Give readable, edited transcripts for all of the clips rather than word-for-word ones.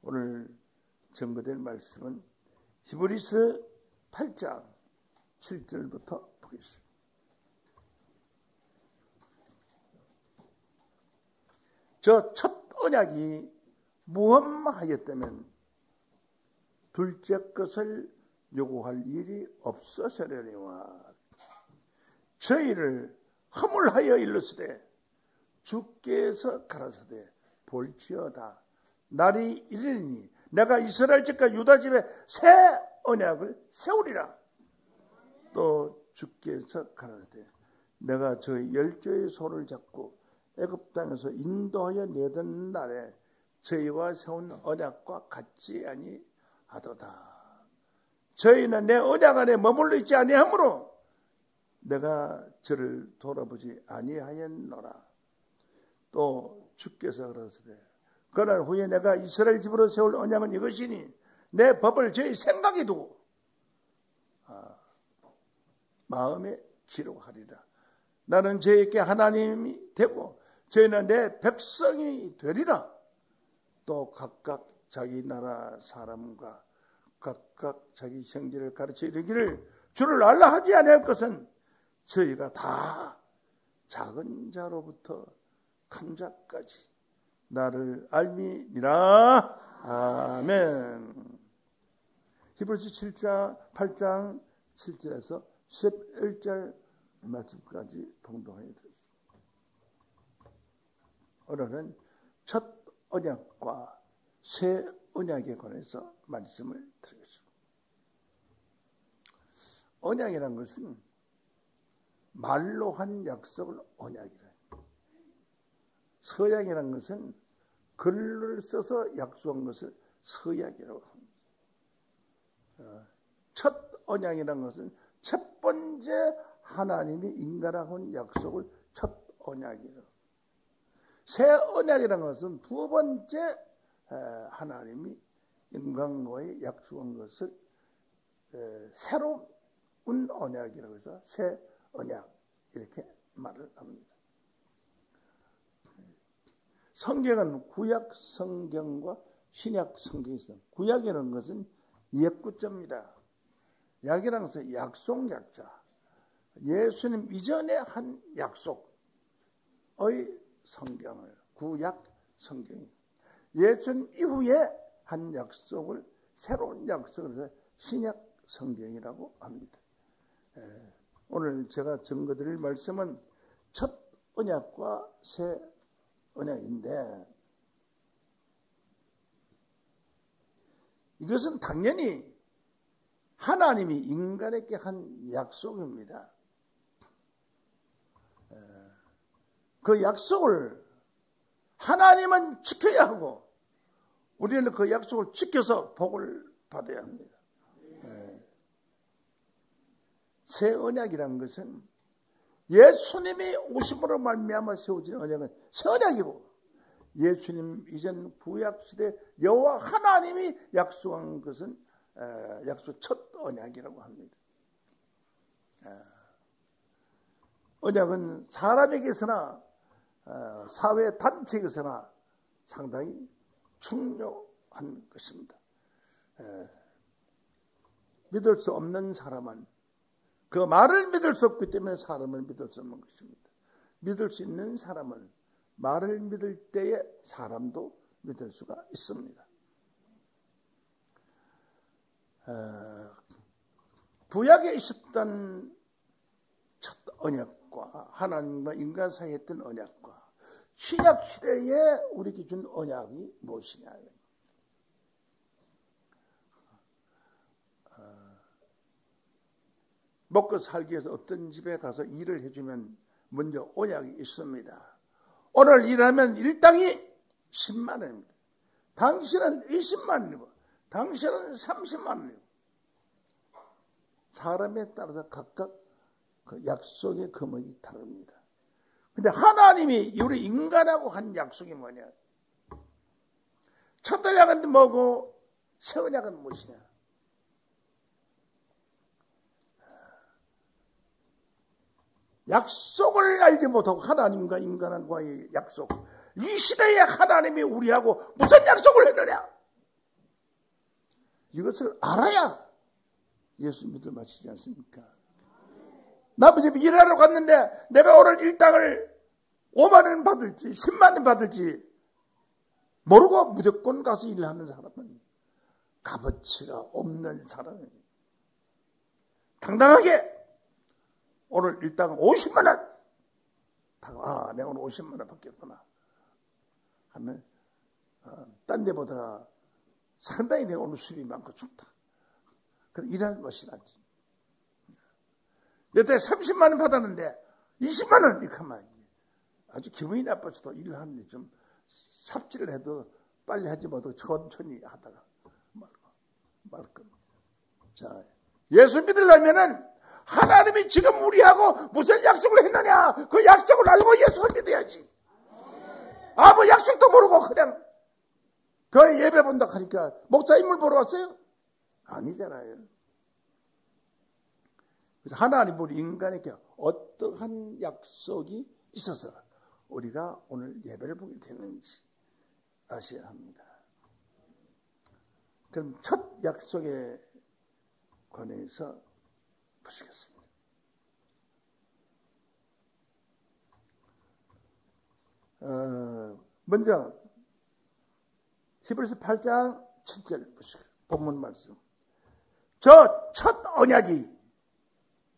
오늘 전거될 말씀은 히브리서 8장 7절부터 보겠습니다. 저 첫 언약이 무함하였다면 둘째 것을 요구할 일이 없어서려니와 저희를 허물하여 일렀으되 주께서 가라사대 볼지어다 날이 이르리니 내가 이스라엘 집과 유다 집에 새 언약을 세우리라. 또 주께서 가라사대 내가 저희 열조의 손을 잡고 애굽 땅에서 인도하여 내던 날에 저희와 세운 언약과 같지 아니하도다. 저희는 내 언약 안에 머물러 있지 아니하므로 내가 저를 돌아보지 아니하였노라. 또 주께서 그러시되 그날 후에 내가 이스라엘 집으로 세울 언약은 이것이니 내 법을 저희 생각에 두고 마음에 기록하리라. 나는 저희에게 하나님이 되고 저희는 내 백성이 되리라. 또 각각 자기 나라 사람과 각각 자기 형제를 가르쳐 이르기를 주를 알라 하지 아니할 것은 저희가 다 작은 자로부터 큰 자까지 나를 알미니라. 아멘. 히브리서 8장 7절에서 11절 말씀까지 동동하게 되었습니다. 오늘은 첫 언약과 새 언약에 관해서 말씀을 드리겠습니다. 언약이라는 것은 말로 한 약속을 언약이라. 서약이라는 것은 글을 써서 약속한 것을 서약이라고 합니다. 첫 언약이라는 것은 첫 번째 하나님이 인간하고 한 약속을 첫 언약이라고. 새 언약이라는 것은 두 번째 하나님이 인간과의 약속한 것을 새로운 언약이라고 해서 새 언약 이렇게 말을 합니다. 성경은 구약 성경과 신약 성경이 있어요. 구약이라는 것은 옛구자입니다. 약이라는 것은 약속 약자. 예수님 이전에 한 약속의 성경을 구약 성경이 예수님 이후에 한 약속을 새로운 약속을 해서 신약 성경이라고 합니다. 오늘 제가 전거드릴 말씀은 첫 언약과 새 언약인데 이것은 당연히 하나님이 인간에게 한 약속입니다. 그 약속을 하나님은 지켜야 하고 우리는 그 약속을 지켜서 복을 받아야 합니다. 새 언약이라는 것은 예수님이 오심으로 말미암아 세워진 언약은 새 언약이고 예수님 이전 구약시대 여호와 하나님이 약속한 것은 약속 첫 언약이라고 합니다. 언약은 사람에게서나 사회 단체에서나 상당히 중요한 것입니다. 믿을 수 없는 사람은 그 말을 믿을 수 없기 때문에 사람을 믿을 수 없는 것입니다. 믿을 수 있는 사람은 말을 믿을 때에 사람도 믿을 수가 있습니다. 구약에 있었던 첫 언약과 하나님과 인간 사이에 했던 언약과 신약 시대에 우리에게 준 언약이 무엇이냐. 먹고 살기 위해서 어떤 집에 가서 일을 해주면 먼저 언약이 있습니다. 오늘 일하면 일당이 10만 원입니다. 당신은 20만 원이고 당신은 30만 원이고 사람에 따라서 각각 그 약속의 금액이 다릅니다. 근데 하나님이 우리 인간하고 한 약속이 뭐냐? 첫 언약은 뭐고 새 언약은 무엇이냐? 약속을 알지 못하고 하나님과 인간과의 약속. 이 시대에 하나님이 우리하고 무슨 약속을 했느냐? 이것을 알아야 예수 믿을 마치지 않습니까? 남의 집에 일하러 갔는데 내가 오늘 일당을 5만 원 받을지 10만 원 받을지 모르고 무조건 가서 일하는 사람은 값어치가 없는 사람입니다. 당당하게 오늘 일당 50만 원 내가 오늘 50만 원 받겠구나 하면 딴 데보다 상당히 내가 오늘 수입이 많고 좋다. 그럼 일하는 것이 낫지. 여태 30만 원 받았는데 20만 원 이렇게 하면 아주 기분이 나빠서도 일을 하는데 좀 삽질을 해도 빨리 하지 못하고 천천히 하다가 말 겁니다. 자, 예수 믿으려면은 하나님이 지금 우리하고 무슨 약속을 했느냐 그 약속을 알고 예수를 믿어야지. 뭐 약속도 모르고 그냥 교회 예배 본다 하니까 목사 인물 보러 왔어요? 아니잖아요. 그래서 하나님 우리 인간에게 어떠한 약속이 있어서 우리가 오늘 예배를 보게 되는지 아셔야 합니다. 그럼 첫 약속에 관해서 보시겠습니다. 먼저 히브리서 8장 7절 보시고 본문 말씀. 저 첫 언약이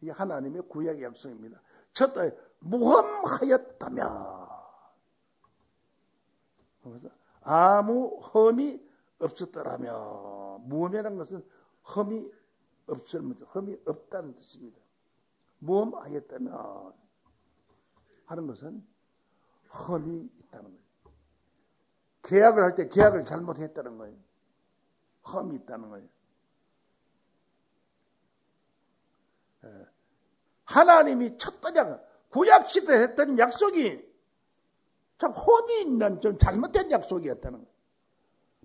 이게 하나님의 구약의 약속입니다. 첫 무험하였다며. 그래서 아무 험이 없었더라며. 무험이라는 것은 험이 없다는 뜻입니다. 무험하였다며 하는 것은 험이 있다는 거예요. 계약을 할 때 계약을 잘못했다는 거예요. 험이 있다는 거예요. 하나님이 첫 언약, 구약 시대에 했던 약속이 참 험이 있는 좀 잘못된 약속이었다는 거예요.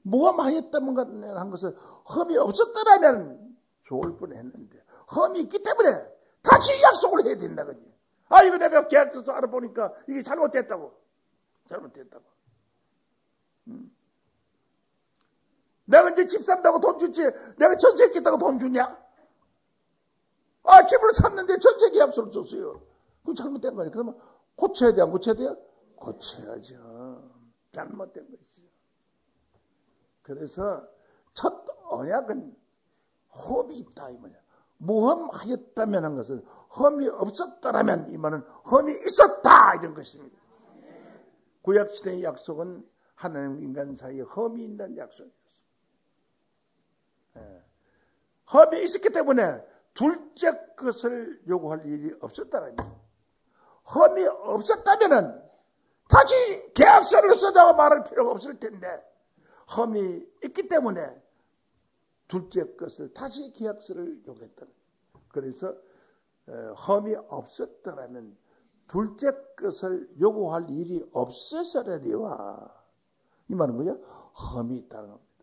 무험하였다는 한 것은 험이 없었더라면 좋을 뻔했는데 험이 있기 때문에 다시 약속을 해야 된다 그지. 이거 내가 계약서서 알아보니까 이게 잘못됐다고. 내가 이제 집 산다고 돈 주지 내가 전세 있겠다고 돈 주냐? 집을 샀는데 전세 계약서를 줬어요. 그거 잘못된 거예요. 그러면 고쳐야 돼, 안 고쳐야 돼요? 고쳐야죠. 잘못된 것이죠. 그래서 첫 언약은 험이 있다 이 말이야. 무험하였다면 한 것은 험이 없었다라면 이 말은 험이 있었다 이런 것입니다. 구약시대의 약속은 하나님 인간 사이에 험이 있는 약속이었어요. 험이 있었기 때문에 둘째 것을 요구할 일이 없었다라면, 험이 없었다면은 다시 계약서를 쓰자고 말할 필요가 없을 텐데 험이 있기 때문에 둘째 것을 다시 계약서를 요구했다. 그래서 험이 없었더라면 둘째 것을 요구할 일이 없었으려니와 이 말은 뭐냐? 험이 있다는 겁니다.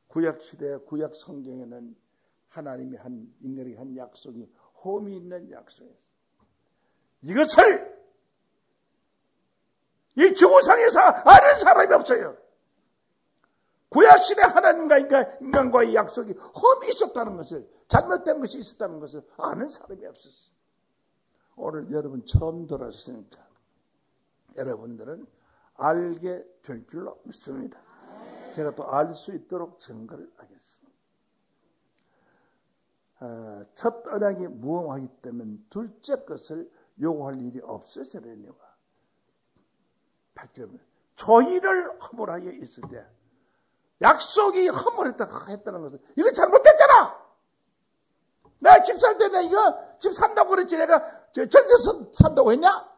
구약시대 구약 성경에는 하나님이 한 인간에게 한 약속이 험이 있는 약속이었어요. 이것을 이 지구상에서 아는 사람이 없어요. 구약시대 하나님과 인간과의 약속이 험이 있었다는 것을, 잘못된 것이 있었다는 것을 아는 사람이 없었어요. 오늘 여러분 처음 돌아왔으니까 여러분들은 알게 될 줄로 믿습니다. 제가 또 알 수 있도록 증거를 하겠습니다. 첫 언약이 무험하기 때문에 둘째 것을 요구할 일이 없어서려니와 8절은 저희를 허물하여 있을 때 약속이 허물했다는 것은 이거 잘못됐잖아. 내가 집 살 때 내가 이거 집 산다고 그랬지 내가 전세 산다고 했냐?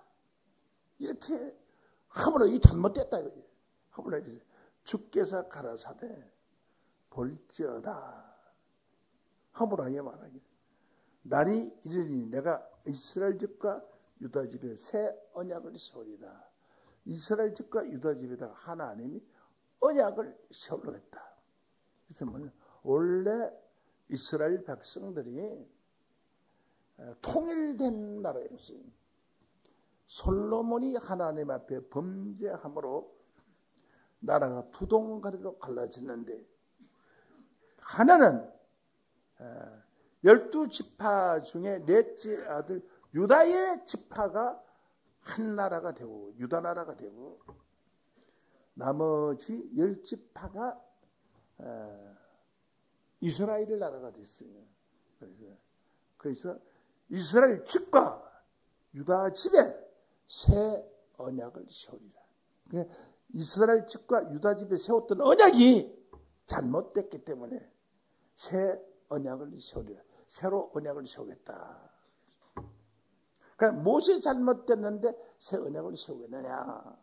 이렇게 허물어 이게 잘못됐다 이거지. 허물어 주께서 가라사대 볼지어다. 허물하여 말하기 날이 이르니 내가 이스라엘 집과 유다 집에 새 언약을 세우리라. 이스라엘 집과 유다 집에다 하나님이 언약을 세우려고 했다. 그래서 뭐냐? 원래 이스라엘 백성들이 통일된 나라였어요. 솔로몬이 하나님 앞에 범죄함으로 나라가 두 동가리로 갈라졌는데 하나는 12지파 중에 넷째 아들 유다의 지파가 한 나라가 되고 유다 나라가 되고 나머지 10지파가 이스라엘 나라가 됐어요. 그래서 이스라엘 집과 유다 집에 새 언약을 세우리라. 그러니까 이스라엘 집과 유다 집에 세웠던 언약이 잘못됐기 때문에 새 언약을 세우리라. 새로 언약을 세우겠다. 그러니까 무엇이 잘못됐는데 새 언약을 세우겠느냐.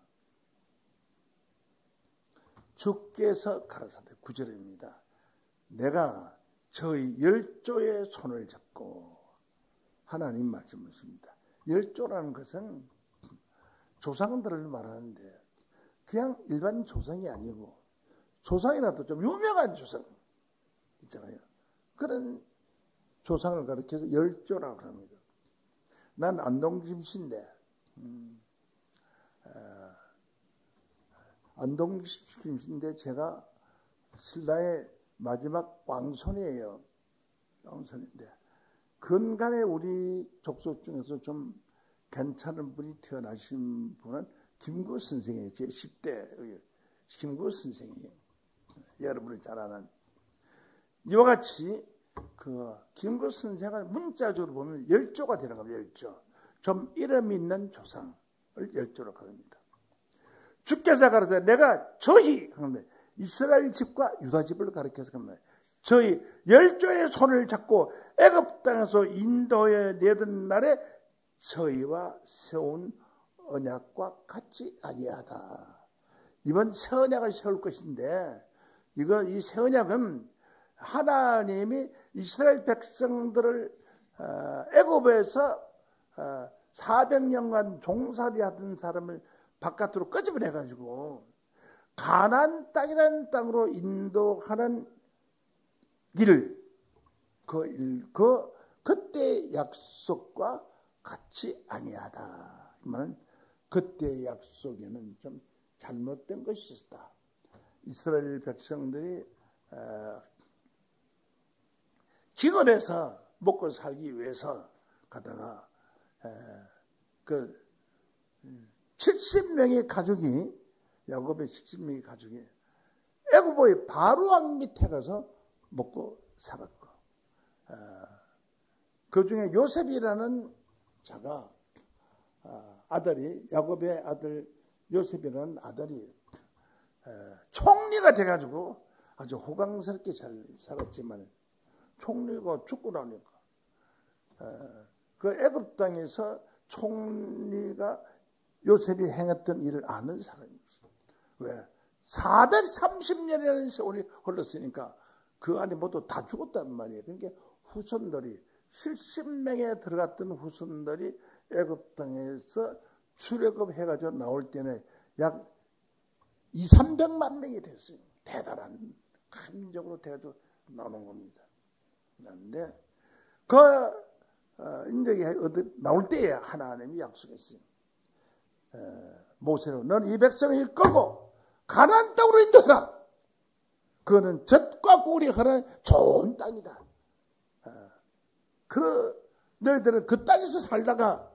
주께서 가라사대 9절입니다. 내가 저희 열조의 손을 잡고 하나님 말씀하십니다. 열조라는 것은 조상들을 말하는데 그냥 일반 조상이 아니고 조상이라도 좀 유명한 조상 있잖아요. 그런 조상을 가리켜서 열조라고 합니다. 난 안동김씨인데 안동김씨인데 제가 신라의 마지막 왕손이에요. 왕손인데 근간에 우리 족속 중에서 좀 괜찮은 분이 태어나신 분은 김구 선생이에요. 제 10대 김구 선생이에요. 여러분이 잘 아는 이와 같이 그 김구 선생을 문자적으로 보면 열조가 되는 겁니다. 열조. 좀 이름 있는 조상을 열조라고 합니다. 주께서 가라사대 내가 저희 이스라엘 집과 유다 집을 가리켜서 합니다. 저희 열조의 손을 잡고 애굽 땅에서 인도에 내던 날에 저희와 세운 언약과 같이 아니하다. 이번 새 언약을 세울 것인데 이 새 언약은 하나님이 이스라엘 백성들을 애굽에서 400년간 종살이 하던 사람을 바깥으로 끄집어내가지고 가나안 땅이라는 땅으로 인도하는 길을 그때 약속과 같이 아니하다. 이 말은 그때 약속에는 좀 잘못된 것이 있었다. 이스라엘 백성들이 기근해서 먹고 살기 위해서 가다가 그 70명의 가족이 야곱의 70명의 가족이 애굽의 바로왕 밑에 가서 먹고 살았고 그 중에 요셉이라는 자가 아들이 야곱의 아들 요셉이라는 아들이 총리가 돼가지고 아주 호강스럽게 잘 살았지만 총리가 죽고 나니까 그 애굽 땅에서 총리가 요셉이 행했던 일을 아는 사람이었어요. 왜? 430년이라는 세월이 흘렀으니까 그 안에 모두 다 죽었단 말이에요. 그러니까 후손들이 70명에 들어갔던 후손들이 애굽 땅에서 출애굽해가지고 나올 때는 약 200~300만 명이 됐어요. 대단한 큰 민족으로 돼가지고 나오는 겁니다. 그런데 그 인적이 나올 때에 하나님이 약속했어요. 모세로 너는 이 백성을 이끌고 가나안 땅으로 인도해라. 그거는 젖과 꿀이 흐르는 좋은 땅이다. 너희들은 그 땅에서 살다가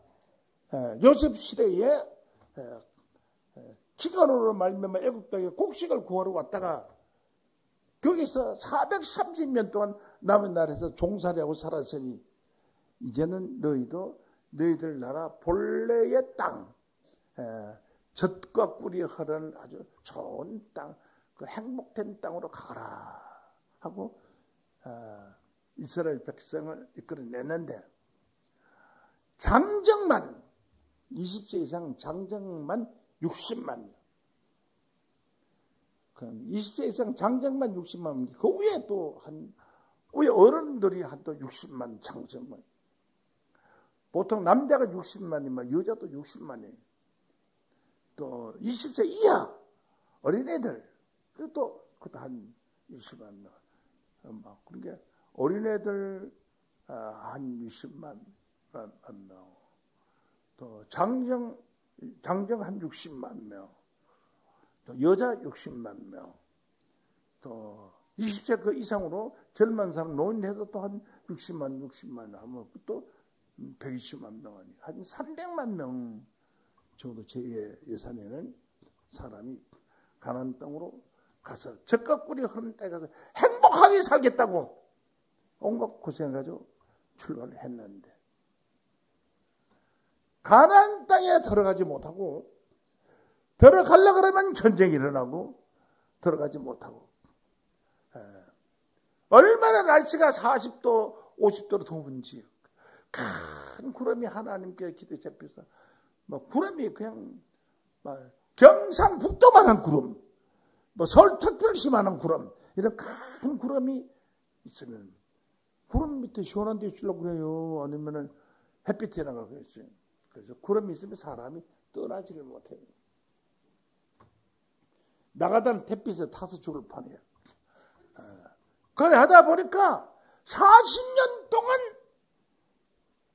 요셉 시대에 기근으로 말미암아 애굽 땅에 곡식을 구하러 왔다가 거기서 430년 동안 남은 나라에서 종살이하고 살았으니 이제는 너희들 나라 본래의 땅, 젖과 꿀이 흐르는 아주 좋은 땅, 그 행복된 땅으로 가라 하고 이스라엘 백성을 이끌어냈는데 장정만 20세 이상 장정만 60만 명. 20세 이상 장정만 60만 명. 그 위에 또 위에 어른들이 한 또 60만 장정만. 보통 남자가 60만이면 여자도 60만이에요. 또 20세 이하 어린애들 또 그것도 한 20만 명. 그러니까 어린애들 한 20만 명. 또 장정 한 60만 명. 또 여자 60만 명. 또 20세 그 이상으로 젊은 사람 노인해도 또 한 60만 하면 또 120만 명 아니 한 300만 명 정도 제 예산에는 사람이 가나안 땅으로 가서 젖과 꿀이 흐르는 땅에 가서 행복하게 살겠다고 온갖 고생해가지고 출발을 했는데 가나안 땅에 들어가지 못하고 들어가려고 그러면 전쟁이 일어나고 들어가지 못하고 얼마나 날씨가 40도 50도로 더운지 큰 구름이 하나님께 기도에 잡혀서 뭐 구름이 그냥 경상북도만한 구름 뭐 서울 특별시만한 구름 이런 큰 구름이 있으면 구름 밑에 시원한 데 있으려고 그래요. 아니면은 햇빛이 나가고 있어요. 그래서 구름이 있으면 사람이 떠나지를 못해요. 나가던 햇빛에 타서 죽을 판이에요. 그래 하다 보니까 40년 동안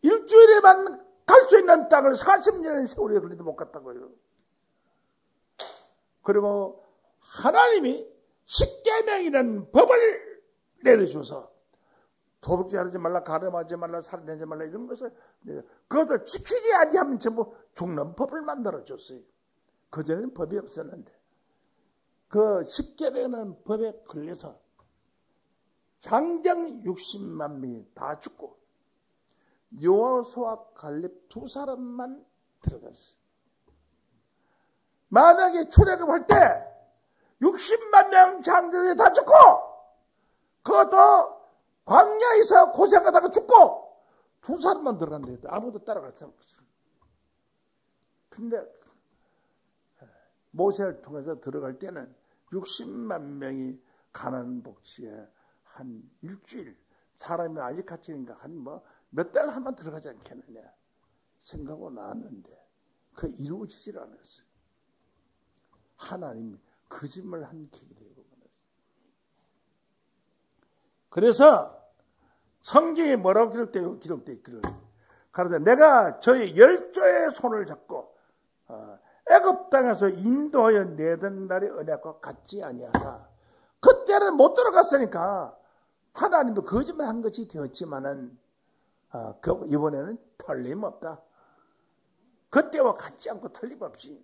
일주일에만 갈 수 있는 땅을 40년의 세월이 걸리도 못 갔다고요. 그리고 하나님이 십계명이라는 법을 내려줘서 도둑질하지 말라, 가늠하지 말라, 살인하지 말라 이런 것을 그것을 지키지 아니하면 전부 죽는 법을 만들어줬어요. 그전에는 법이 없었는데 그 십계명이라는 법에 걸려서 장정 60만 명이 다 죽고 여호수아와 갈렙 두 사람만 들어갔어요. 만약에 출애굽할 때 60만 명 장정이 다 죽고 그것도 광야에서 고생하다가 죽고 두 사람만 들어간대. 아무도 따라갈 사람 없어요. 근데 모세를 통해서 들어갈 때는 60만 명이 가나안 복지에 한 일주일 사람이 아직 갇히니까 한 몇 달 한번 들어가지 않겠느냐 생각하고 나왔는데 그 이루어지질 않았어요. 하나님이 거짓말 한 계기 되고 말았어요. 그래서 성경에 뭐라고 기록되어 있기를 가로되 내가 저희 열조의 손을 잡고 애굽 땅에서 인도하여 내던 날의 언약과 같지 아니하라. 그때는 못 들어갔으니까 하나님도 거짓말 한 것이 되었지만은 이번에는 틀림없다. 그때와 같지 않고 틀림없이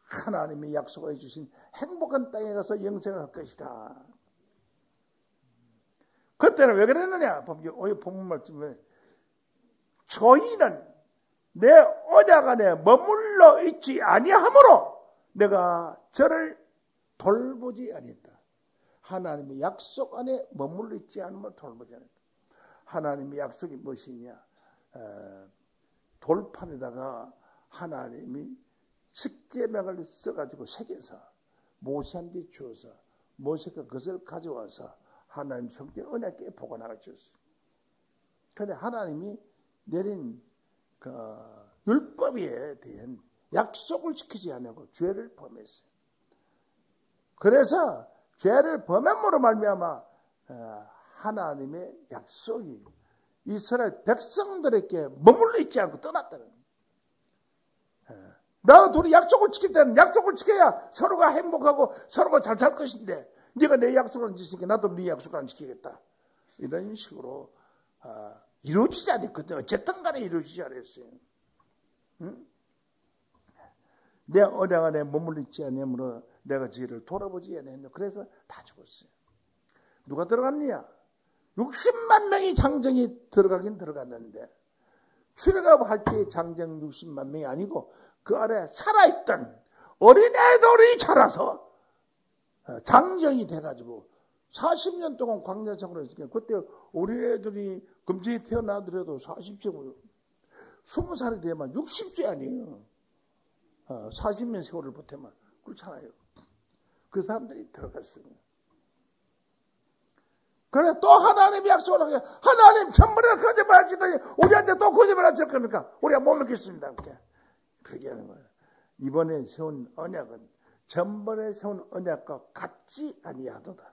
하나님이 약속해 주신 행복한 땅에 가서 영생을 할 것이다. 그때는 왜 그랬느냐? 오늘 본문 말씀에 저희는 내 언약 안에 머물러 있지 아니하므로 내가 저를 돌보지 아니했다. 하나님의 약속 안에 머물러 있지 않으면 돌보지 않았다. 하나님의 약속이 무엇이냐? 돌판에다가 하나님이 십계명을 써가지고 새겨서 모세한테 주어서 모세가 그것을 가져와서 하나님 성대 언약궤에 보관하여 주었어요. 그런데 하나님이 내린 그 율법에 대한 약속을 지키지 않고 죄를 범했어요. 그래서 죄를 범함으로 말미암아 하나님의 약속이 이스라엘 백성들에게 머물러 있지 않고 떠났다는 거예요. 나와 둘이 약속을 지킬 때는 약속을 지켜야 서로가 행복하고 서로가 잘 살 것인데 네가 내 약속을 안 지키니까 나도 네 약속을 안 지키겠다. 이런 식으로 이루어지지 않았거든요. 어쨌든 간에 이루어지지 않았어요. 응? 내 언약 안에 머물러 있지 않으므로 내가 저희를 돌아보지 않았냐. 그래서 다 죽었어요. 누가 들어갔느냐? 60만 명이 장정이 들어가긴 들어갔는데 출애굽할 때 장정 60만 명이 아니고 그 아래 살아있던 어린애들이 자라서 장정이 돼가지고 40년 동안 광야 생활을 했으니까 그때 어린애들이 금생에 태어나더라도 40세고 20살이 되면 60세 아니에요. 40년 세월을 보태면 그렇잖아요. 그 사람들이 들어갔습니다. 그래 또 하나님이 약속을 하게 하나님 전번에 거짓말 하시더니 우리한테 또 거짓말 하실 겁니까? 우리가 못 믿겠습니다. 그게 하는 거예요. 이번에 세운 언약은 전번에 세운 언약과 같지 아니하도다.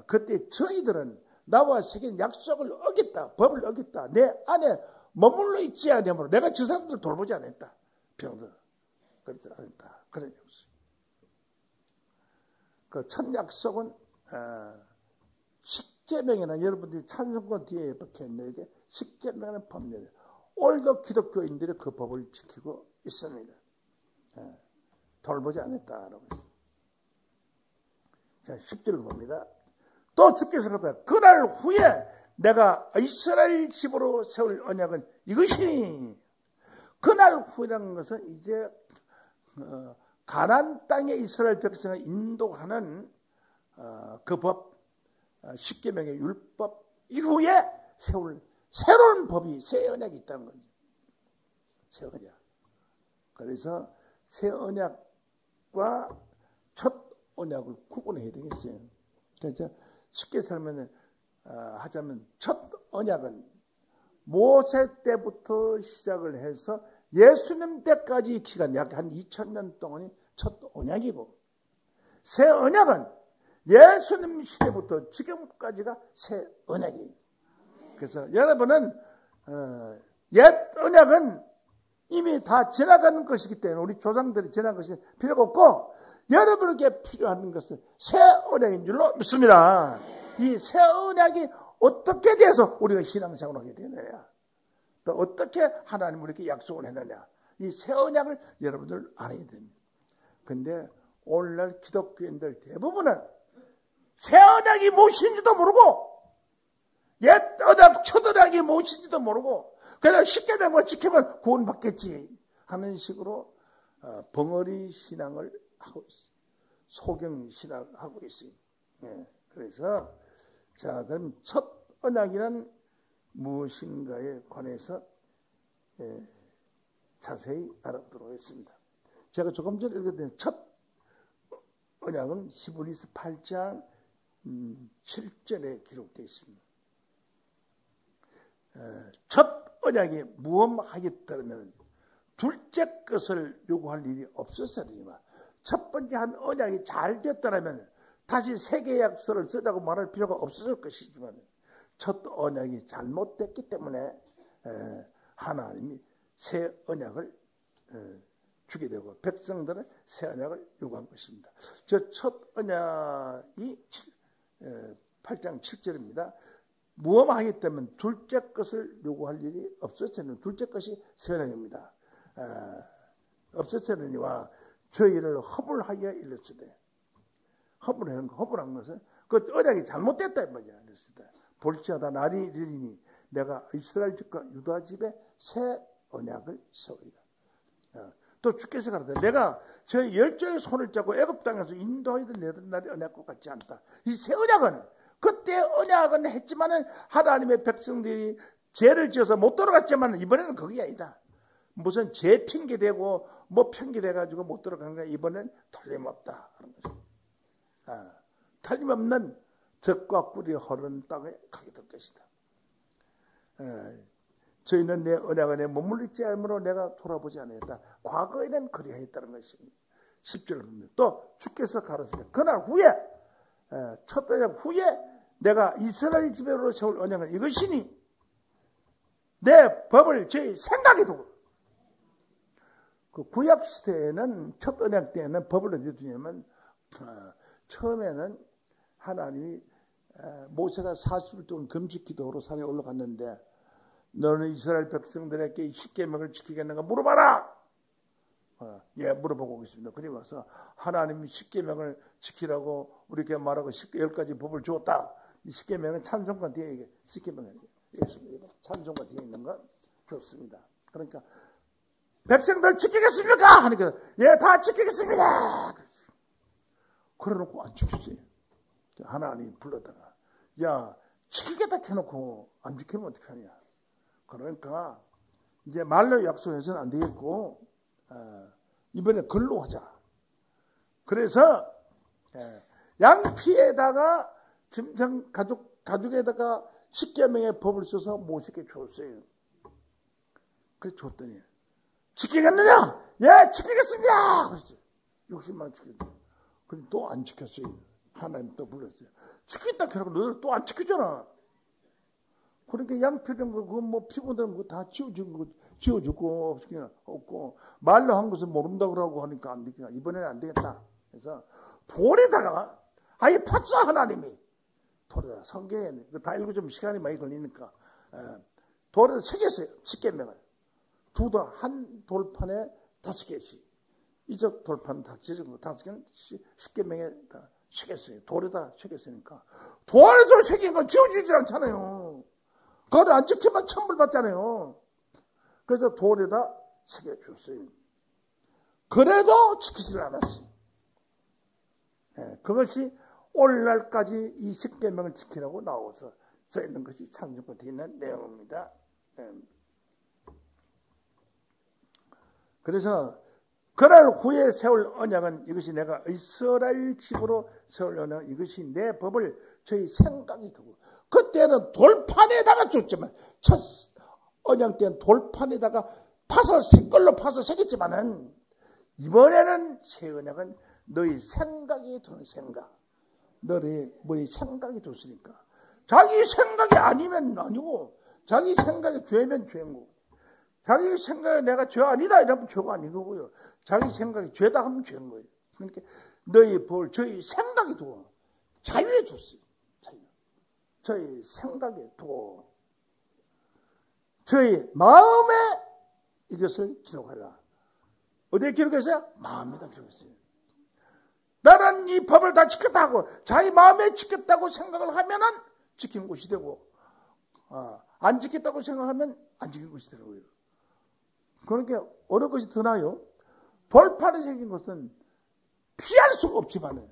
그때 저희들은 나와 새긴 약속을 어겼다. 법을 어겼다. 내 안에 머물러 있지 않으므로 내가 저 사람들을 돌보지 않았다. 병들. 그렇지 않았다. 그런 약속. 그 첫 약속은 십계명이나 여러분들이 찬송가 뒤에 박혀있는 이게 십계명이라는 법률이에요. 오늘도 기독교인들이 그 법을 지키고 있습니다. 돌보지 않았다라고 했습니다. 자, 10절을 봅니다. 또 주께서 그러다 그날 후에 내가 이스라엘 집으로 세울 언약은 이것이니. 그날 후라는 것은 이제 가나안 땅에 이스라엘 백성을 인도하는 그 법, 십계명의 율법 이후에 세울 새로운 법이 새 언약이 있다는 거죠. 새 언약. 그래서 새 언약과 첫 언약을 구분해야 되겠어요. 그래서 쉽게 하자면 첫 언약은 모세 때부터 시작을 해서 예수님 때까지 기간 약 한 2000년 동안이 첫 언약이고, 새 언약은 예수님 시대부터 지금까지가 새 언약이에요. 그래서 여러분은 옛 언약은 이미 다 지나가는 것이기 때문에 우리 조상들이 지나간 것이 필요가 없고, 여러분에게 필요한 것은 새 언약인 줄로 믿습니다. 이 새 언약이 어떻게 돼서 우리가 신앙생활을 하게 되느냐, 또 어떻게 하나님 우리에게 약속을 했느냐, 이 새 언약을 여러분들 알아야 됩니다. 그런데 오늘날 기독교인들 대부분은 새 언약이 무엇인지도 모르고 옛 언약, 첫 언약이 무엇인지도 모르고 그냥 십계명만 지키면 구원받겠지 하는 식으로 벙어리 신앙을 하고 있어요. 소경 신앙을 하고 있어요. 그래서 자, 그럼 첫 언약이란 무엇인가에 관해서 자세히 알아보도록 하겠습니다. 제가 조금 전에 읽었던 첫 언약은 히브리서 8장 7절에 기록되어 있습니다. 첫 언약이 무엄하겠다면 둘째 것을 요구할 일이 없었으니만, 첫 번째 한 언약이 잘 됐다면 다시 새 계약서를 쓰자고 말할 필요가 없었을 것이지만, 첫 언약이 잘못됐기 때문에 하나님이 새 언약을 주게 되고 백성들은 새 언약을 요구한 것입니다. 저 첫 언약이 8장 7절입니다. 무엄하기 때문에 둘째 것을 요구할 일이 없었으니, 둘째 것이 새 언약입니다. 없었으니와 저희를 허물하게 일렀으되, 허물한 것은 그 언약이 잘못됐다 이 말이야. 볼지어다 날이 이르리니 내가 이스라엘 집과 유다 집에 새 언약을 세우리라. 또 주께서 가라사대 내가 저희 열조의 손을 잡고 애굽 땅에서 인도하여 내던 날의 언약과 같지 않다. 이 새 언약은 그때 언약은 했지만은 하나님의 백성들이 죄를 지어서 못 돌아갔지만 이번에는 그게 아니다. 무슨 죄 핑계 대고 뭐 핑계 대가지고 못 돌아간 거야. 이번엔 틀림없다 하는 거죠. 틀림없는 젖과 꿀이 흐르는 땅에 가게 될 것이다. 저희는 내 언약 안에 머물리지 않으므로 내가 돌아보지 않았다. 과거에는 그리하였다는 것입니다. 10절을 봅니다. 또 주께서 가라사대 그날 후에, 첫 언약 후에 내가 이스라엘 집으로 세울 언약은 이것이니 내 법을 저희 생각에 두고. 그 구약 시대에는 첫 언약 때에는 법을 어디에 두냐면, 처음에는 하나님이 모세가 40일 동안 금식 기도로 산에 올라갔는데, 너는 이스라엘 백성들에게 십계명을 지키겠는가 물어봐라. 예, 물어보고 있습니다. 그리고 와서 하나님이 십계명을 지키라고 우리에게 말하고 10가지 법을 주었다. 이 십계명은 찬송가 뒤에 십계명이 있습니다. 찬송가 뒤에 있는 건 좋습니다. 그러니까 백성들 지키겠습니까? 하니까 예, 다 지키겠습니다. 그래놓고 안 지켰어요. 하나님 불러다가 야, 지키겠다 해놓고 안 지키면 어떡하냐. 그러니까 이제 말로 약속해서는 안 되겠고, 이번에 글로 하자. 그래서 양피에다가 짐승 가죽에다가 십계명의 법을 써서 모세에게 줬어요. 그래서 줬더니 지키겠느냐? 예, 지키겠습니다. 그랬어요. 60만 지켰어요. 근데 또 안 지켰어요. 하나님 또 불렀어요. 지켰다 해놓고 너희들 또 안 지켰잖아. 그러니까 양피는 뭐 피곤한 거 다 지워주고 없고 말로 한 것은 모른다 그러고 하니까 안 되겠다. 이번에는 안 되겠다. 그래서 돌에다가 아예 팠어 하나님이. 돌에다 성경에 다 읽고 좀 시간이 많이 걸리니까 돌에다 새겼어요. 10계명을. 한 돌판에 5개씩. 이쪽 돌판 다 저쪽 5개는 10계명에 다 새겼어요. 돌에다 새겼으니까. 돌에서 새긴 건 지워지질 않잖아요. 그걸 안 지키면 천벌 받잖아요. 그래서 돌에다 새겨줬어요. 그래도 지키질 않았어요. 그것이 오늘날까지 이 10계명을 지키라고 나와서 써있는 것이 창조부에 있는 내용입니다. 그래서 그날 후에 세울 언약은 이것이 내가 이스라엘 집으로 세울 언약, 이것이 내 법을 저희 생각이 두고, 그때는 돌판에다가 줬지만, 첫 언약 때는 돌판에다가 파서 색깔로 파서 새겼지만은, 이번에는 새 언약은 너희 생각이 두는 생각. 너희 생각이 뒀으니까. 자기 생각이 아니면 아니고, 자기 생각이 죄면 죄고, 자기 생각에 내가 죄 아니다 이러면 죄가 아닌 거고요. 자기 생각이 죄다 하면 죄인 거예요. 그러니까 너희 벌 저희 생각에 두고 자유에 뒀어요. 자유. 저희 생각에 두고 저희 마음에 이것을 기록하라. 어디에 기록했어요? 마음에다 기록했어요. 나는 이 법을 다 지켰다고 자기 마음에 지켰다고 생각을 하면은 지킨 것이 되고 안 지켰다고 생각하면 안 지킨 것이 되고요. 그러니까 어느 것이 더 나아요? 돌판에 생긴 것은 피할 수가 없지만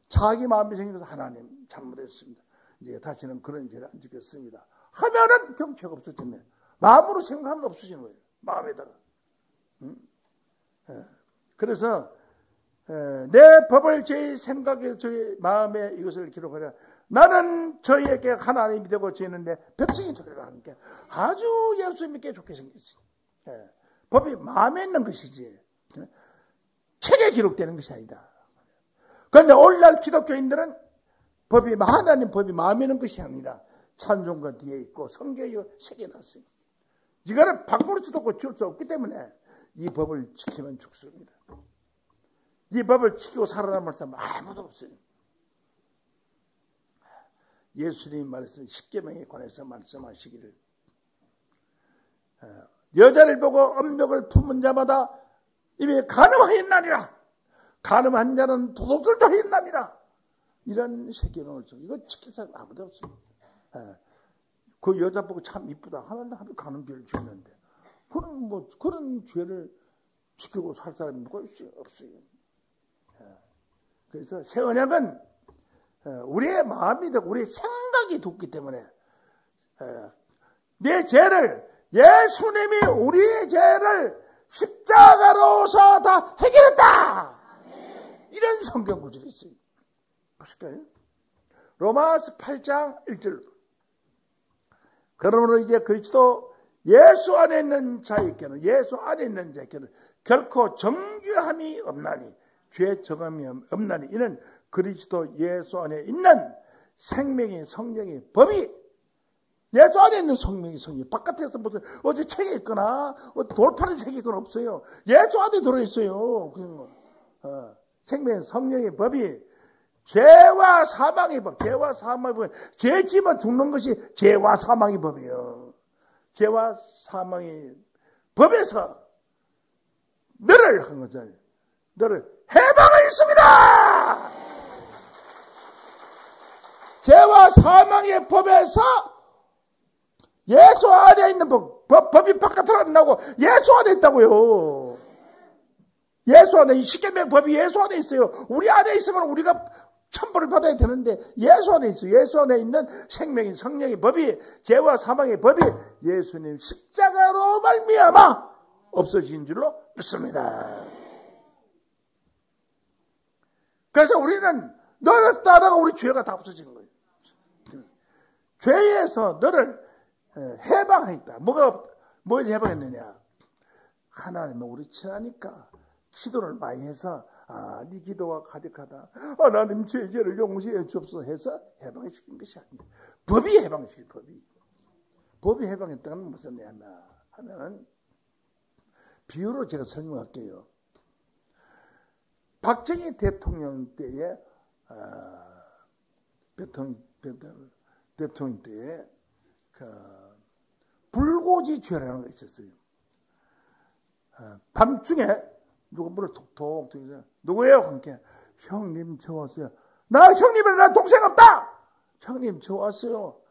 자기 마음에 생긴 것은 하나님 잘못했습니다. 이제 다시는 그런 죄를 안 지켰습니다. 하면은 경죄가 없어지네. 마음으로 생각하면 없어지는 거예요. 마음에다가. 그래서 내 법을 제 생각에 제 마음에 이것을 기록하라. 나는 저희에게 하나님이 되고 저희는 내 백성이 되리라 하는 게 아주 예수님께 좋게 생겼어요. 법이 마음에 있는 것이지 책에 기록되는 것이 아니다. 그런데 오늘날 기독교인들은 법이 하나님 법이 마음에 있는 것이 아니라 찬송가 뒤에 있고 성경에 새겨놨어요. 이거는 바꿀 수도 없고 지울 수 없기 때문에 이 법을 지키면 죽습니다. 이 법을 지키고 살아남을 사람 아무도 없어요. 예수님이 말했어요. 10계명에 관해서 말씀하시기를 여자를 보고 음욕을 품은 자마다 입에 간음하였나니라. 간음한 자는 도둑들도 하였나니라. 이런 10계명을 줘. 이거 지킬 사람 아무도 없어요. 그 여자 보고 참 이쁘다 하면 간음죄를 지었는데 그런 죄를 지키고 살 사람이 누가 없어요. 그래서 새 언약은 우리의 마음이 되고 우리의 생각이 돋기 때문에 내 죄를 예수님이 우리의 죄를 십자가로서 다 해결했다. 이런 성경 구절이 있어요. 보실까요? 로마서 8장 1절. 그러므로 이제 그리스도 예수 안에 있는 자에게는 예수 안에 있는 자에게는 결코 정죄함이 없나니 죄 정함이 없나니 이는 그리스도 예수 안에 있는 생명의 성령의 법이 예수 안에 있는 성명이 바깥에서 무슨 어디 책에 있거나 돌판에 책에 있거나 없어요. 예수 안에 들어있어요. 생명의 성령의 법이 죄와 사망의 법, 죄와 사망의 법, 죄 지면 죽는 것이 죄와 사망의 법이에요. 죄와 사망의 법에서 너를 한 거잖아요. 너를 해방하였습니다. 죄와 사망의 법에서 예수 안에 있는 법이 바깥으로 안 나오고 예수 안에 있다고요. 예수 안에 이 십계명 법이 예수 안에 있어요. 우리 안에 있으면 우리가 천벌을 받아야 되는데 예수 안에 있어요. 예수 안에 있는 생명의 성령의 법이 죄와 사망의 법이 예수님 십자가로 말미암아 없어진 줄로 믿습니다. 그래서 우리는 너를 따라가 우리 죄가 다 없어지는 거예요. 죄에서 너를 해방하겠다. 뭐에서 해방했느냐? 하나님은 우리 친하니까 기도를 많이 해서 네 기도가 가득하다. 하나님 죄를 용서해 주옵소서 해서 해방시킨 것이 아니에요. 법이 해방시킨 법이 해방했다는 건 무슨 얘기냐 하면은 비유로 제가 설명할게요. 박정희 대통령 때에 대통령 때에 불고지죄라는 거 있었어요. 밤중에 누가 문을 톡톡 두고 누구예요? 함께 형님 저 왔어요. 나 형님이랑 나 동생 없다. 형님 저 왔어요.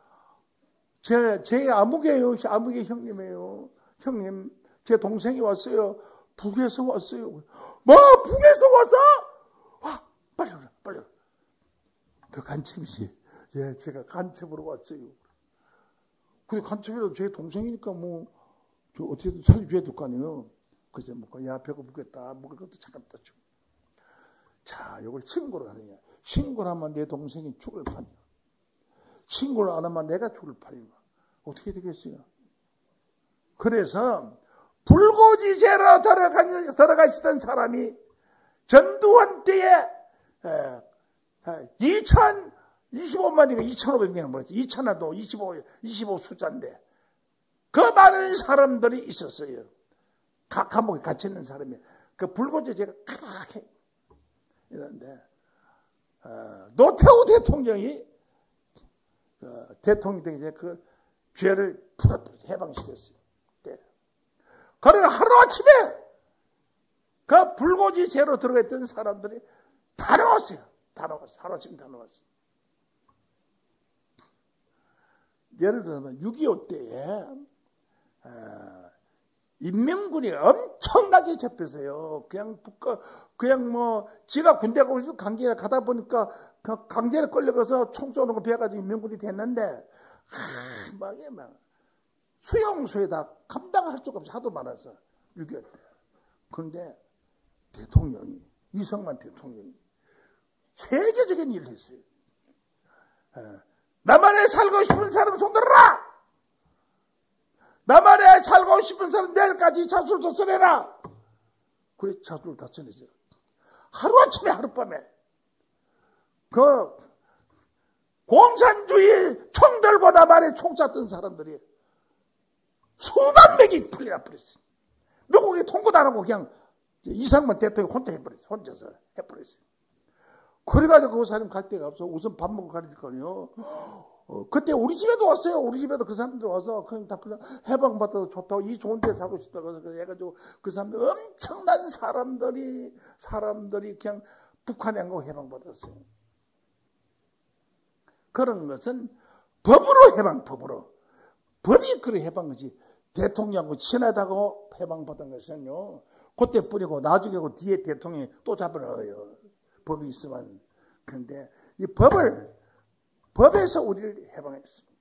제 아무개요. 아무개 형님이에요. 형님 제 동생이 왔어요. 북에서 왔어요. 뭐 북에서 와서? 와 빨리 오라 빨리 오라. 그 간첩이지. 예 제가 간첩으로 왔어요. 근데 간첩이라도 제 동생이니까 뭐 저 어떻게든 살려줘야 될 거 아니에요. 그래서 뭐 야 배고프겠다. 먹을 것도 잠깐 따죠. 자 이걸 신고를 하느냐. 신고를 하면 내 동생이 죽을 판이야. 신고를 안 하면 내가 죽을 판이야. 어떻게 되겠어요? 그래서 불고지죄로 들어가시던 사람이 전두환 때에 2025만이가 2,500명을 보냈죠. 2,000도 25 숫자인데 그 많은 사람들이 있었어요. 각 감옥에 갇혀있는 사람이 그 불고지죄가 크게 이런데 노태우 대통령이 대통령이 이제 그 죄를 해방시켰어요. 그러니까 하루아침에 그 불고지죄로 들어갔던 사람들이 다 나왔어요. 다 나왔어요. 하루아침에 다 나왔어요. 예를 들면 6.25 때에 인명군이 엄청나게 잡혔어요. 그냥 뭐 지가 군대 가고 싶어 강제로 가다 보니까 강제로 끌려가서 총 쏘는 거 배워가지고 인명군이 됐는데 막 수용소에다 감당할 수가 없이 하도 많았어. 6.25 때. 그런데 대통령이 이승만 대통령이 세계적인 일을 했어요. 나만에 살고 싶은 사람 손들어라. 나만에 살고 싶은 사람 내일까지 자수를 다 써내라. 그래 자수를 다 써내죠. 하루아침에 하룻밤에 그 공산주의 총 들고 나만에 총 쐈던 사람들이 수만 명이 풀려나 버렸어요. 미국이 통보도 안 하고 그냥 이상만 대통령이 혼자 해버렸어요. 혼자서 해버렸어요. 그래가지고 그 사람 갈 데가 없어. 우선 밥 먹고 가야 될 거 아니에요. 그때 우리 집에도 왔어요. 우리 집에도 그 사람들 와서 그냥 다 풀려 해방받아서 좋다고 이 좋은 데 살고 싶다고 해가지고 그 사람들 엄청난 사람들이 그냥 북한에 안 가고 해방받았어요. 그런 것은 법으로 법으로. 법이 그래 해방하지. 대통령하고 친하다고 해방받은 것은요. 그때 뿌리고 나중에 그 뒤에 대통령이 또 잡아넣어요. 법이 있으면. 그런데 이 법에서 우리를 해방했습니다.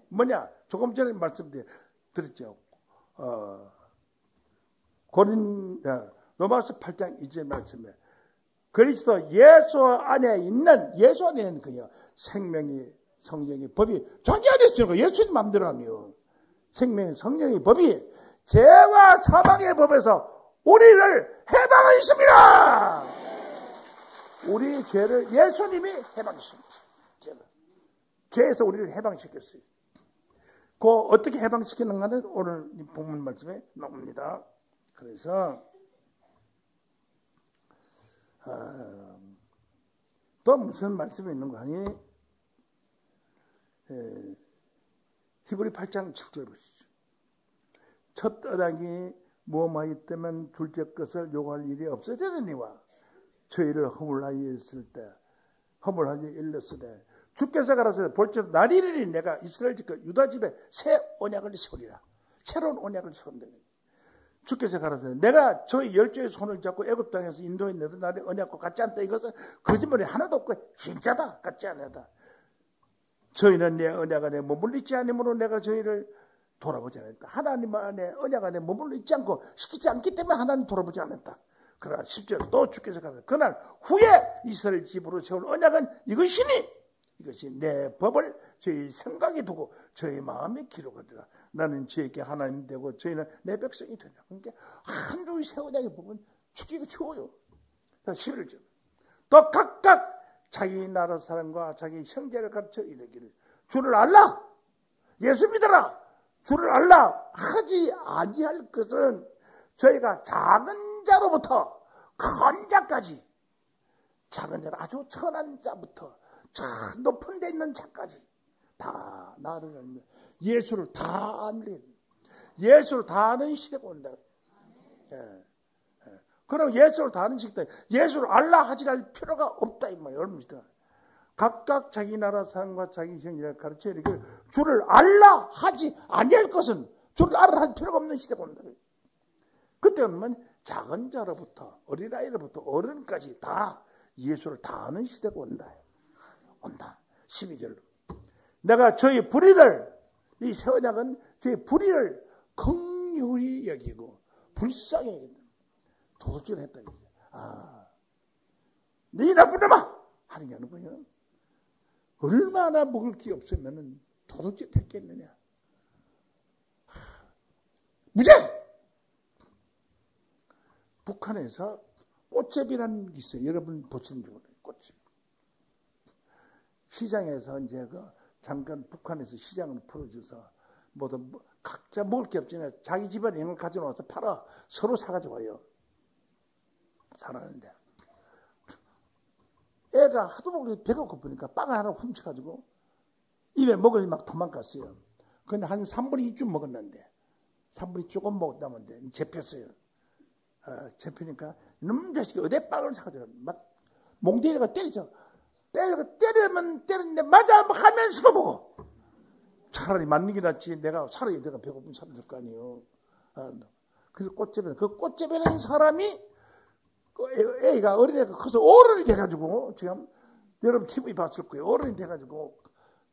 뭐냐? 조금 전에 말씀드렸죠. 로마서 8장 2절 말씀에 그리스도 예수 안에 있는 그요 생명이 성령이 법이 자기 안에 있으니까 예수님 마음대로 아니요. 생명이 성령의 법이 죄와 사망의 법에서 우리를 해방하셨습니다. 우리 죄를 예수님이 해방시켰습니다. 죄에서 우리를 해방시켰어요. 그 어떻게 해방시키는가는 오늘 본문 말씀에 나옵니다. 그래서 또 무슨 말씀이 있는 거 아니? 히브리 8장 7절 보시죠. 첫 떠나기 무엄하기 때문에 둘째 것을 요구할 일이 없어지느니와 저희를 허물하여 있을 때 허물하여 일렀을 때 주께서 가라사대 볼지어다 날 이르리 내가 이스라엘 집과 유다 집에 새 언약을 세우리라. 새로운 언약을 세운다. 주께서 가라사대 내가 저희 열조의 손을 잡고 애굽 땅에서 인도해 내던 날의 언약과 같지 않다. 이것은 거짓말이 하나도 없고 진짜다. 같지 않다. 저희는 내 언약 안에 머물러 있지 않으므로 내가 저희를 돌아보지 않았다. 하나님 안에 언약 안에 머물러 있지 않고 시키지 않기 때문에 하나님 돌아보지 않았다. 그러나 10절 또 주께서 가라사대 그날 후에 이스라엘 집으로 세운 언약은 이것이니 이것이 내 법을 저희 생각에 두고 저희 마음에 기록하리라. 나는 저에게 하나님 되고 저희는 내 백성이 되라. 그러니까 한 주의 새 언약의 법은 죽기가 쉬워요. 11절 또 각각 자기 나라 사람과 자기 형제를 가르쳐 이르기를 주를 알라 예수 믿어라 주를 알라 하지 아니할 것은 저희가 작은 자로부터 큰 자까지 작은 자는 아주 천한 자부터 저 높은 데 있는 자까지 다 나를 알면 예수를 다 알게 예수를 다 아는 시대가 온다. 그럼 예수를 다 아는 시대, 예수를 알라 하지 할 필요가 없다 이 말이에요. 여러분들 각각 자기 나라 사람과 자기 형이라 가르쳐 이렇게 주를 알라 하지 아니할 것은 주를 알라 할 필요가 없는 시대가 온다. 그때는 작은 자로부터 어린아이로부터 어른까지 다 예수를 다 아는 시대가 온다. 12절로 내가 저희 불의를 이 새 언약은 저희 불의를 긍휼히 여기고 불쌍히 여긴다. 도둑질 했다. 네 나쁜 놈아! 하는 게 아니고요. 얼마나 먹을 게 없으면 도둑질 했겠느냐. 무죄! 북한에서 꽃제비라는 게 있어요. 여러분 보시는 줄 몰라요. 꽃제비. 시장에서 이제 잠깐 북한에서 시장을 풀어줘서 모두 각자 먹을 게 없지만 자기 집안에 있는 걸 가져와서 팔아 서로 사가지고 와요. 살았는데 애가 하도 먹고 배가 고프니까 빵을 하나 훔쳐가지고 입에 먹으니 막 도망갔어요. 근데 한 3분의 2쯤 먹었는데 3분의 2 조금 먹었다는데 잡혔어요. 잡히니까 이놈 자식이 어디 빵을 사가지고 막 몽둥이가 때리죠. 때리면 때리는데 맞아 하면서도 먹어. 차라리 맞는 게 낫지. 내가 차라리 내가 배고프면 살아야 될 거 아니에요. 그래서 그 꽃제비는 사람이 애가 어린애가 커서 어른이 돼가지고 지금 여러분 TV 봤을 거예요. 어른이 돼가지고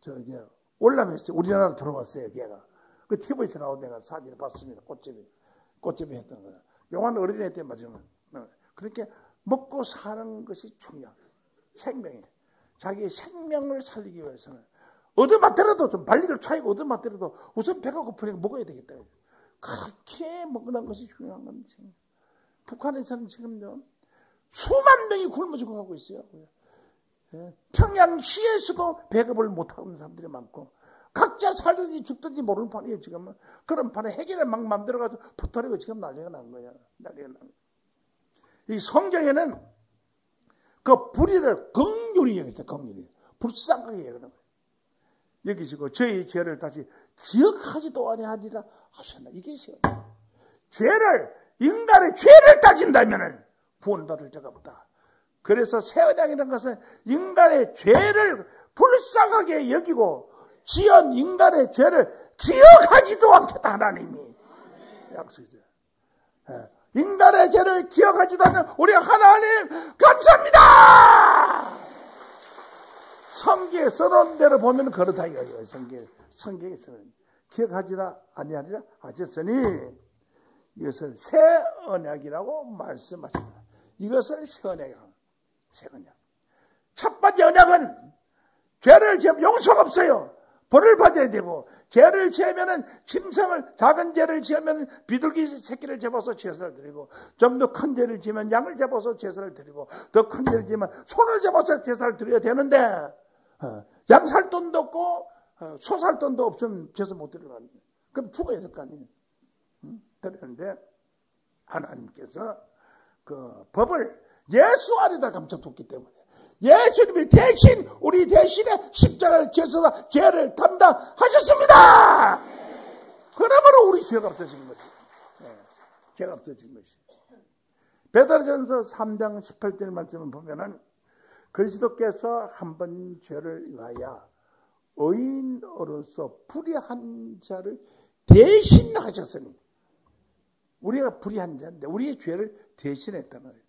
저기 올라면서 우리나라 들어왔어요. 걔가 그 TV에서 나온 내가 사진을 봤습니다. 꽃제비 했던 거야. 영화는 어린애 때 맞으면 그렇게 먹고 사는 것이 중요해. 생명이에요. 자기의 생명을 살리기 위해서는 얻어맞더라도 좀 발리를 차이고 얻어맞더라도 우선 배가 고프니까 먹어야 되겠다. 그렇게 먹는 것이 중요한 건데 북한에서는 지금요 수만 명이 굶어 죽어가고 있어요. 평양시에서도 배급을 못하는 사람들이 많고 각자 살든지 죽든지 모르는 판이에요. 지금은 그런 판에 해결을 막 만들어가지고 붙어리고 지금 난리가 난 거야. 난리가 난 거야. 이 성경에는 그 불의를 긍휼히 여기다 긍휼히 불쌍하게 여기는 거예요. 여기시고 저희 죄를 다시 기억하지도 아니하리라 하셨나. 이게 시험. 인간의 죄를 따진다면 구원받을 자가 없다. 그래서 새 언약이라는 것은 인간의 죄를 불쌍하게 여기고 지은 인간의 죄를 기억하지도 않겠다. 하나님이 약속했어요. 인간의 죄를 기억하지도 않는 우리 하나님 감사합니다. 성경에 써놓은 대로 보면 그렇다 이거예요. 성경에 써놓은 기억하지라 아니하리라 하셨으니 이것을 새 언약이라고 말씀하십니다. 이것을 새 언약이라고. 새 언약. 첫 번째 언약은 죄를 지으면 용서가 없어요. 벌을 받아야 되고 죄를 지으면은 작은 죄를 지으면 비둘기 새끼를 잡아서 제사를 드리고 좀 더 큰 죄를 지으면 양을 잡아서 제사를 드리고 더 큰 죄를 지으면 소를 잡아서 제사를 드려야 되는데 양 살 돈도 없고 소 살 돈도 없으면 제사 못 드리는 거예요. 그럼 죽어야 될 거 아니에요. 그런데 하나님께서 그 법을 예수 안에다 감춰뒀기 때문에 예수님이 대신 우리 대신에 십자가를 지어서 죄를 담당하셨습니다. 그러므로 우리 죄가 없어진 것이 죄가 없어진 것이. 베드로전서 3장 18절 말씀을 보면은 그리스도께서 한 번 죄를 위하여 의인으로서 불의한 자를 대신하셨으니 우리가 불의한 자인데 우리의 죄를 대신했단 말이에요.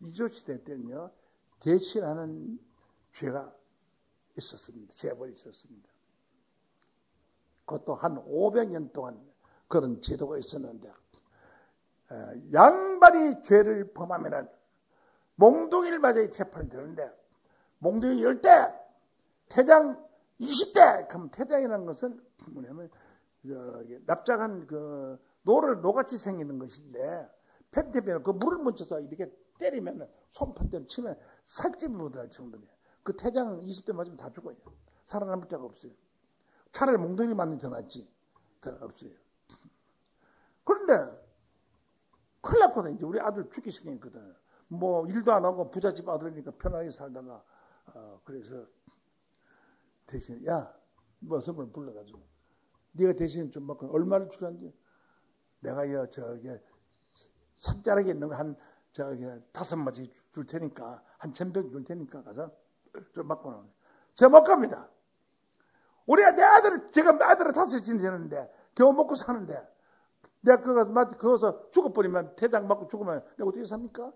이조시대 때는요 대신하는 죄가 있었습니다. 재벌이 있었습니다. 그것도 한 500년 동안 그런 제도가 있었는데 양반이 죄를 범하면 몽둥이를 맞아 재판을 드는데 몽둥이 10대 태장 20대 그럼 태장이라는 것은 뭐냐면 납작한 그 노같이 생기는 것인데 펜테비는 그 물을 묻혀서 이렇게 때리면 손판대로 치면 살집이 묻어날 정도예요. 그 태장 20대 맞으면 다 죽어요. 살아남을 자가 없어요. 차라리 몽둥이 맞는 게 더 낫지. 더 없어요. 그런데 큰일 났거든. 이제 우리 아들 죽기 시작했거든. 뭐 일도 안 하고 부잣집 아들이니까 편하게 살다가 그래서 대신 야, 뭐 선물 불러가지고 네가 대신 좀 먹고 얼마를 주라는데 내가 저기 산자락에 있는 거 한 저기 5마디 줄 테니까 한 1,000병 줄 테니까 가서 좀 먹고 나오네. 제가 못 갑니다. 우리가 내 아들이 지금 아들을 5이 되는데 겨우 먹고 사는데 내가 그거서 죽어버리면 대장 맞고 죽으면 내가 어떻게 삽니까?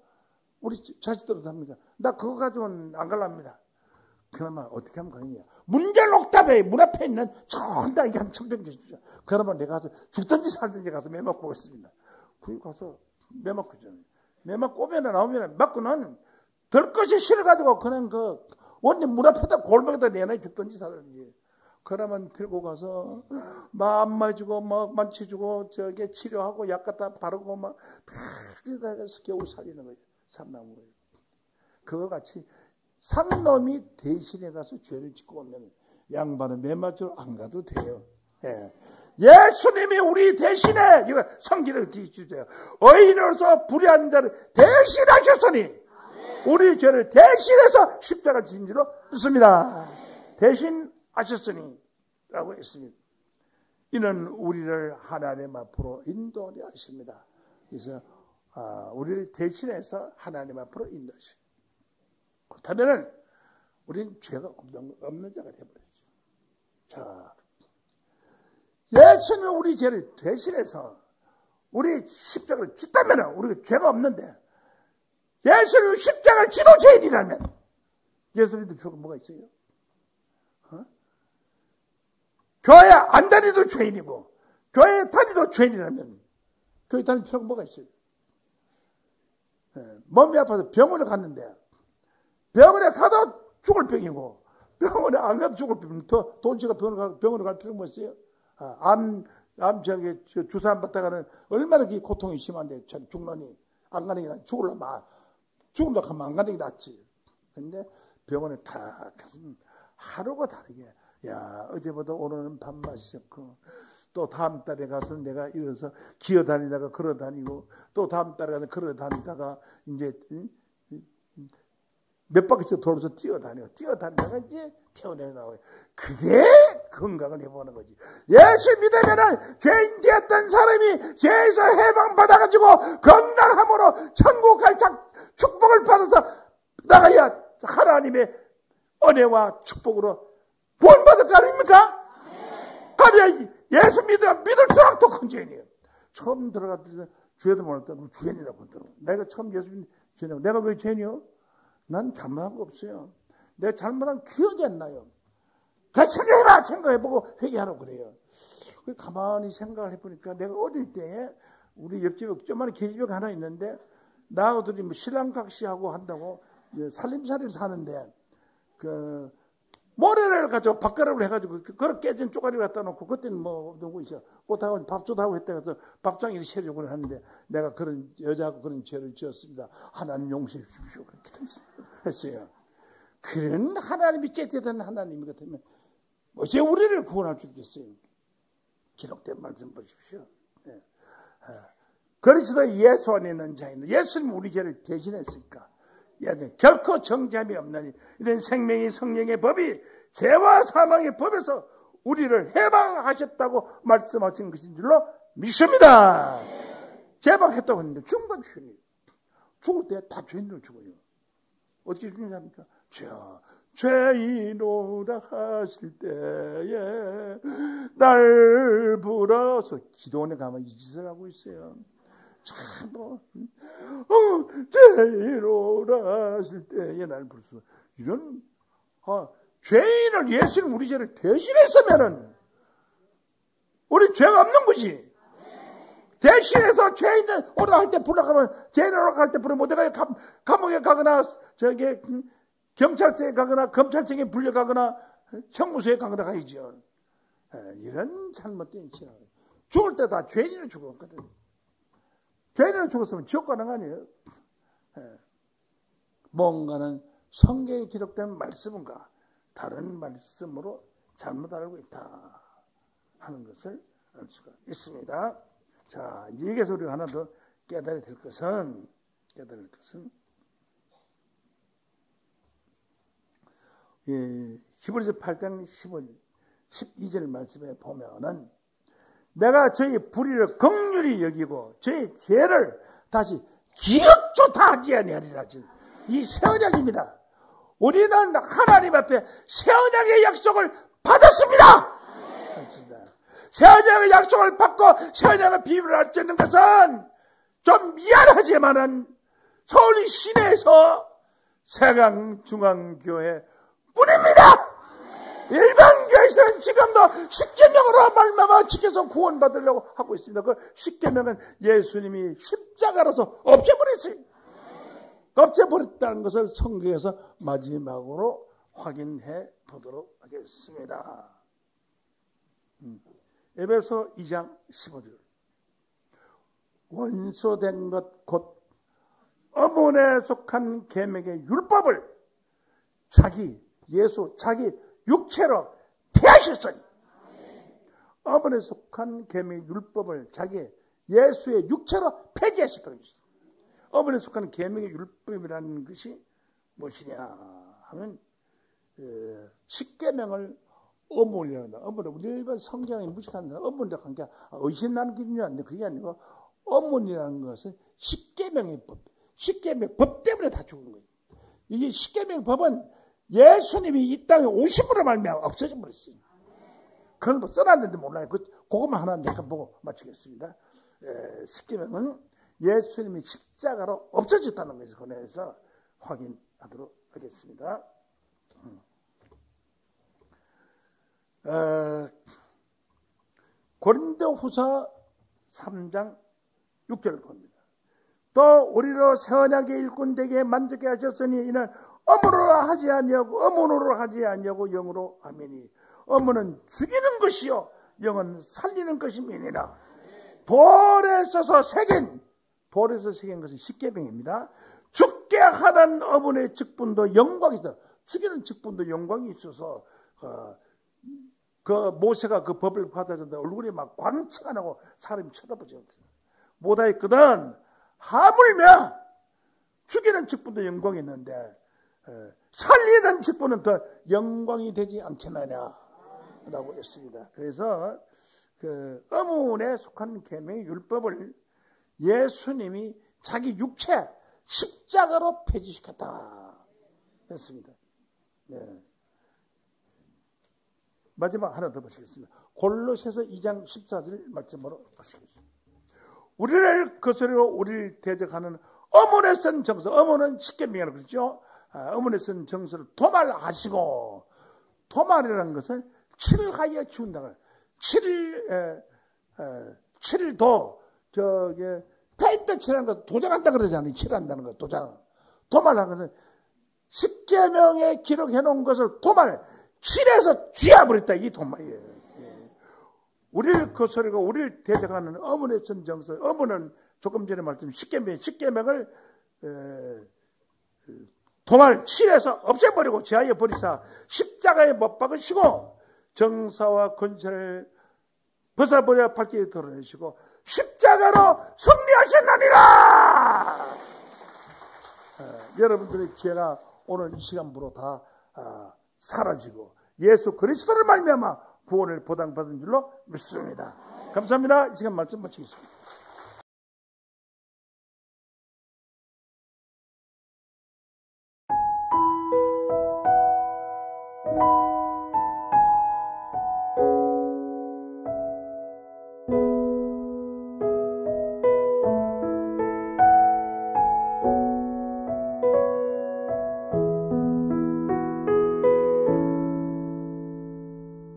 우리 자식들은 삽니까? 나 그거 가지고는 안 갈랍니다. 그나마 어떻게 하면 가겠냐? 문제녹답에 문 앞에 있는 좋은 땅에 한 1,000병 주십시오. 그러면 내가 가서 죽든지 살든지 가서 매 맞고 오겠습니다. 그리고 가서 매 맞고 있잖아요. 매 맞고 오면 나오면 맞고는 들 것이 싫어가지고 그냥 그 원래 문 앞에다 골목에다 내놔 죽든지 살든지. 그러면 들고 가서 안 맞주고 만치주고 저게 치료하고 약 갖다 바르고 막 해서 겨우 살리는 거예요. 산나무 거예요. 그거 같이 산놈이 대신에 가서 죄를 짓고 오면 양반은 매 맞으러 안 가도 돼요. 예. 예수님이 우리 대신에 이거 성기를 주세요. 의인으로서 불의한 자를 대신하셨으니 우리 죄를 대신해서 십자가를 지신 줄로 믿습니다. 대신하셨으니 라고 했습니다. 이는 우리를 하나님 앞으로 인도하려 하십니다. 그래서 우리를 대신해서 하나님 앞으로 인도하십니다. 그렇다면 우리는 죄가 없는 자가 되어버렸어요. 자, 예수님은 우리 죄를 대신해서 우리 십자가를 짓다면 우리가 죄가 없는데 예수님은 십자가를 지도 죄인이라면 예수님도 필요가 뭐가 있어요? 교회 안 다니도 죄인이고 교회 다니도 죄인이라면 교회 다닐 필요가 뭐가 있어요? 몸이 아파서 병원에 갔는데 병원에 가도 죽을 병이고 병원에 안 가도 죽을 병이면 더 돈 주고 병원에 갈 필요가 뭐 있어요? 주사 안 받다가는 얼마나 그 고통이 심한데 참 죽노니 안 가는 게 낫지. 죽을라 하면 안 가는 게 낫지. 근데 병원에 다 가서는 하루가 다르게 야 어제보다 오늘은 밥맛이 좋고 또 다음 달에 가서 내가 일어서 기어다니다가 걸어다니고 또 다음 달에 가서 걸어다니다가 이제 몇 바퀴씩 돌면서 뛰어다니다가 이제 태어내 나와요. 그게 건강을 해보는 거지. 예수 믿으면은 죄인 되었던 사람이 죄에서 해방받아가지고 건강함으로 천국 갈 축복을 받아서 나가야 하나님의 은혜와 축복으로 구원받을 거 아닙니까? 가려야 예수 믿을수록 더 큰 죄인이에요. 처음 들어갔을 때 죄도 몰랐다. 죄인이라고 들어. 내가 처음 예수 믿는 죄인이라고. 내가 왜 죄인이요? 난 잘못한 거 없어요. 내가 잘못한 기억이 안 나요. 그 생각해보고 회개하라고 그래요. 가만히 생각을 해보니까 내가 어릴 때에 우리 옆집에 조그마한 계집애가 하나 있는데 나하고들이 뭐 신랑각시하고 한다고 살림살이를 사는데 그 모래를 가지고 밥가락으로 해가지고 그걸 깨진 쪼가리 갖다 놓고 그때는 뭐 누구 있어 꽃하고 밥솥 하고 했다 해서 밥장이를 세려고 하는데 내가 그런 여자하고 그런 죄를 지었습니다. 하나님 용서해 주십시오. 그렇게 했어요. 그런 하나님이 째째된 하나님 같으면 어째 우리를 구원할 수 있겠어요? 기록된 말씀 보십시오. 네. 그리스도 예수 안에 있는 자인 예수님 우리 죄를 대신했으니까 결코 정죄함이 없나니 이런 생명의 성령의 법이 죄와 사망의 법에서 우리를 해방하셨다고 말씀하신 것인 줄로 믿습니다. 해방했다고 했는데 죽은 건 죄인이에요. 죽을 때 다 죄인으로 죽어요. 어떻게 죽느냐니까 죄인오라 하실 때에 날 불어서 기도원에 가면 이 짓을 하고 있어요. 참 죄인오라 하실 때에 날 부르소. 이런 죄인을 예수님 우리 죄를 대신했으면은 우리 죄가 없는 거지. 대신해서 죄인을 오라 할 때 불러가면 죄인을 오라 할 때 부르면 내가 감옥에 가거나 저기 경찰서에 가거나 검찰청에 불려가거나 청구소에 가거나 가야죠. 이런 잘못된 신앙. 죽을 때 다 죄인으로 죽었거든. 죄인으로 죽었으면 지옥 가는 거 아니에요. 뭔가는 성경에 기록된 말씀과 다른 말씀으로 잘못 알고 있다 하는 것을 알 수가 있습니다. 자, 이제 여기서 우리가 하나 더 깨달아야 될 것은 히브리서 8장 12절 말씀에 보면은 내가 저희 불의를 긍휼히 여기고 저희 죄를 다시 기억조차 하지 아니하리라. 이 새 언약입니다. 우리는 하나님 앞에 새 언약의 약속을 받았습니다. 새 언약의 약속을 받고 새 언약의 비밀을 알 수 있는 것은 좀 미안하지만은 서울 시내에서 세강중앙교회 뿐입니다. 일반 교회에서는 지금도 십계명으로 말미암아 지켜서 구원받으려고 하고 있습니다. 그 십계명은 예수님이 십자가로서 없애버렸어요. 없애버렸다는 것을 성경에서 마지막으로 확인해 보도록 하겠습니다. 에베소 2장 15절. 원소된 것 곧 어문에 속한 계명의 율법을 자기 육체로 폐하셨어요. 어문에 속한 계명의 율법을 자기 예수의 육체로 폐지하셨다는 것이죠. 어문에 속한 계명의 율법이라는 것이 무엇이냐 하면 십계명을 어문이라는 어문을 우리 일반 성경에 무식한 사람 어문이라고 한 게 의심나는 기준이 그게 아니고 어문이라는 것은 십계명의 법, 십계명 법 때문에 다 죽은 거예요. 이게 십계명 법은 예수님이 이 땅에 오심으로 말미암아 없어져 버렸어요. 그건 뭐 써놨는데 몰라요. 그것만 하나 잠깐 보고 마치겠습니다. 십계명은 예수님이 십자가로 없어졌다는 것을 권해서 확인하도록 하겠습니다. 고린도후서 3장 6절을 봅니다. 또 우리로 새 언약의 일꾼 되게 만족해 하셨으니 이는 어문으로 하지 아니하고 영으로 하매니 어문은 죽이는 것이요 영은 살리는 것임이니라. 돌에서 새긴 것은 십계명입니다. 죽게 하는 어문의 직분도 영광이 있어. 죽이는 직분도 영광이 있어서 그 모세가 그 법을 받아줬는데 얼굴이 막 광채가 나고 사람이 쳐다보지 않았어요. 못하였거든. 하물며 죽이는 직분도 영광이 있는데 살리는 직분은 더 영광이 되지 않겠느냐 라고 했습니다. 그래서 그 어문에 속한 계명의 율법을 예수님이 자기 육체 십자가로 폐지시켰다 했습니다. 네. 마지막 하나 더 보시겠습니다. 골로새서 2장 14절 말씀으로 보시겠습니다. 우리를 거스리고 우리를 대적하는 어문에 쓴 정서, 어문은 십계명이라고 그러죠. 어문에 쓴 정서를 도말하시고, 도말이라는 것은 칠하여 지운다는 거예요. 칠도 페인트 칠하는 거 도장한다 그러잖아요. 칠한다는 거 도장. 도말하는 것은 십계명에 기록해 놓은 것을 칠해서 쥐어버렸다. 이 도말이에요. 우리를 거스르고 우리를 대적하는 어문에 쓴 정서. 어문은 조금 전에 말씀 십계명을 칠해서 없애버리고 제하여 버리사 십자가에 못 박으시고 정사와 권세를 벗어버려 발길에 드러내시고 십자가로 승리하셨나니라. 여러분들의 죄가 오늘 이 시간부로 다 사라지고 예수 그리스도를 말미암아 구원을 보장받은 줄로 믿습니다. 감사합니다. 이 시간 말씀 마치겠습니다.